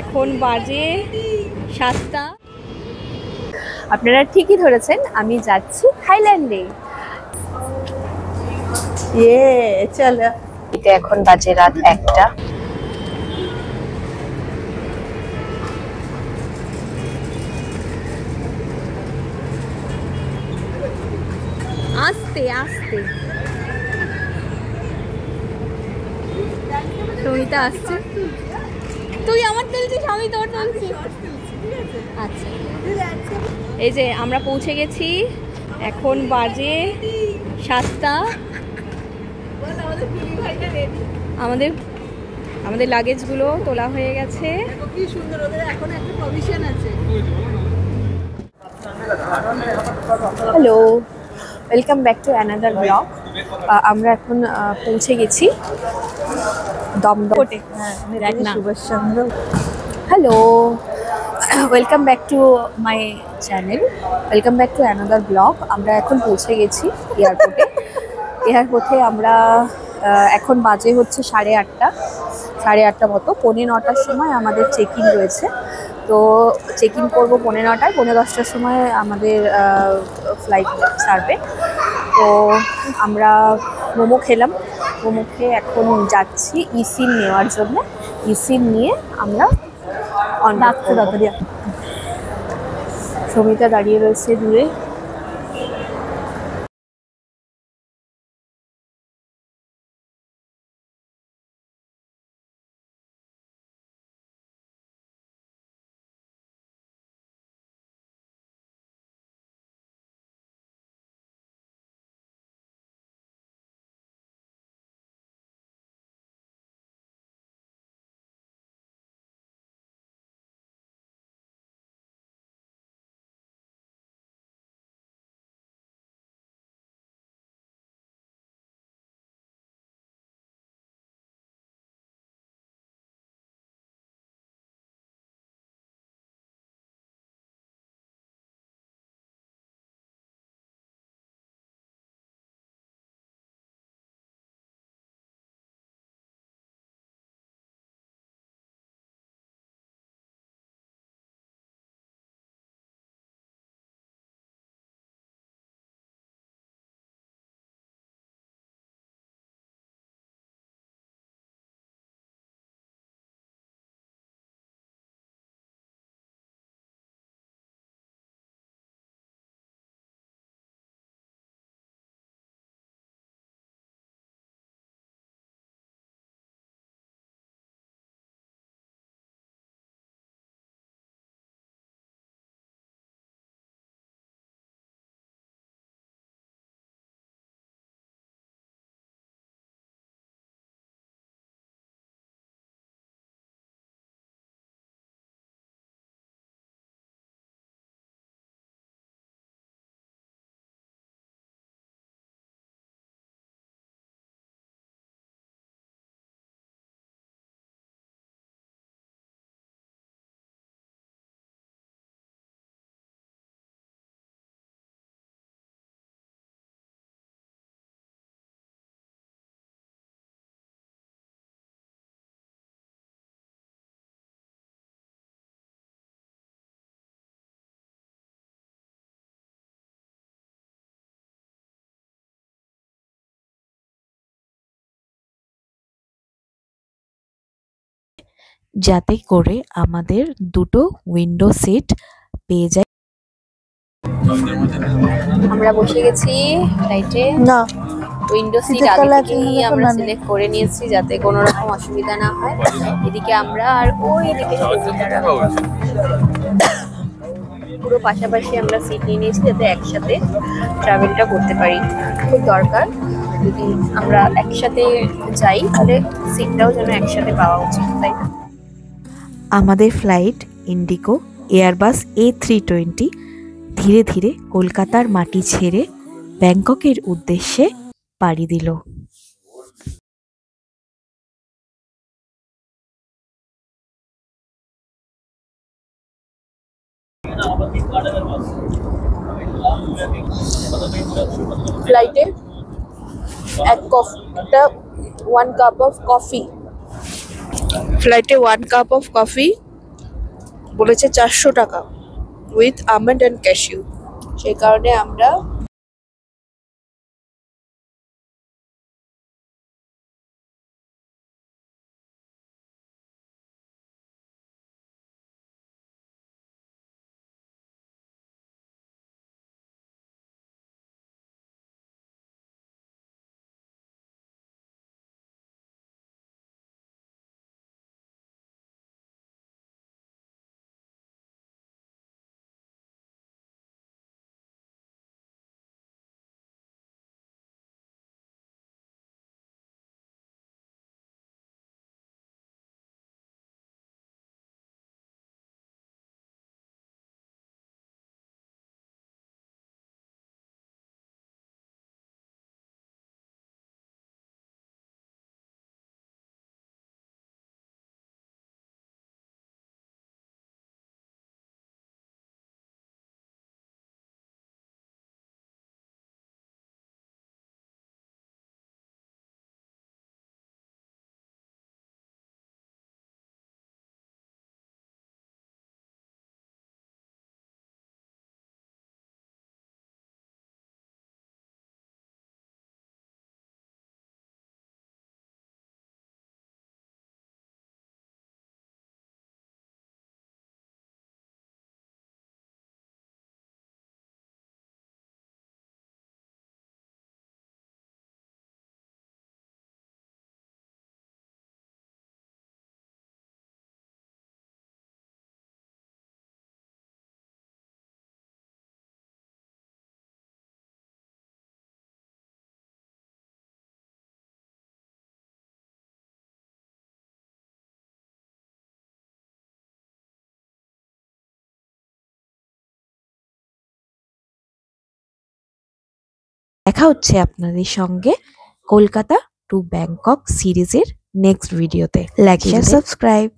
এখন বাজে 7টা। আপনারা ঠিকই ধরেছেন, আমি যাচ্ছি থাইল্যান্ডে। চলো, এটা এখন বাজে রাত 1টা। আস্তে আস্তে সমিতা আসছে। তুই আমার তুলছিস, আমি তোর তুলছি। আচ্ছা, এই যে আমরা পৌঁছে গেছি। এখন বাজে 7টা। আমাদের লাগেজগুলো তোলা হয়ে গেছে। কি সুন্দর, ওদের এখন একটা প্রভিশন আছে। Hello, welcome back to another blog. আমরা এখন পৌঁছে গেছি Dum Dum. Subhash Chandra. Hello, welcome back to my channel, welcome back to another blog. আমরা এখন পৌঁছে গেছি এয়ারপোর্টে। এয়ারপোর্টে আমরা এখন বাজে হচ্ছে 8:30 মতো। 9:45টার সময় আমাদের চেক ইন রয়েছে। তো চেক ইন করবো 9:45, 10:30টার সময় আমাদের ফ্লাইট ছাড়বে। তো আমরা মোমো খেলাম, মোমো খেয়ে এখন যাচ্ছি ইসিন নেওয়ার জন্য। ইসিন নিয়ে আমরা সমিতা দাঁড়িয়ে রয়েছে দূরে। যাতে করে আমাদের দুটো উইন্ডো সিট পেয়ে যায়। আমরা বসে গেছি ফ্লাইটে। না, উইন্ডো সিট আগে থেকেই আমরা সিলেক্ট করে নিয়েছি যাতে কোনো রকম অসুবিধা না হয়। এদিকে আমরা আর ওই দিকে পুরো পাশাপাশি আমরা সিট নিয়ে নিয়েছি যাতে একসাথে ট্রাভেলটা করতে পারি। খুব দরকার, যদি আমরা একসাথে যাই তাহলে সিটটাও যেন একসাথে পাওয়া উচিত, তাই না? আমাদের ফ্লাইট ইন্ডিগো এয়ারবাস A320 ধীরে ধীরে কলকাতার মাটি ছেড়ে ব্যাংককের উদ্দেশ্যে পাড়ি দিল। ফ্লাইটে ওয়ান কাপ অফ কফি, ফ্লাইটে 1 কাপ অফ কফি বলেছে 400 টাকা উইথ আমন্ড অ্যান্ড ক্যাশিউ। সেই কারণে আমরা দেখা হচ্ছে আপনাদের সঙ্গে কলকাতা টু ব্যাংকক সিরিজের নেক্সট ভিডিওতে। Like share subscribe.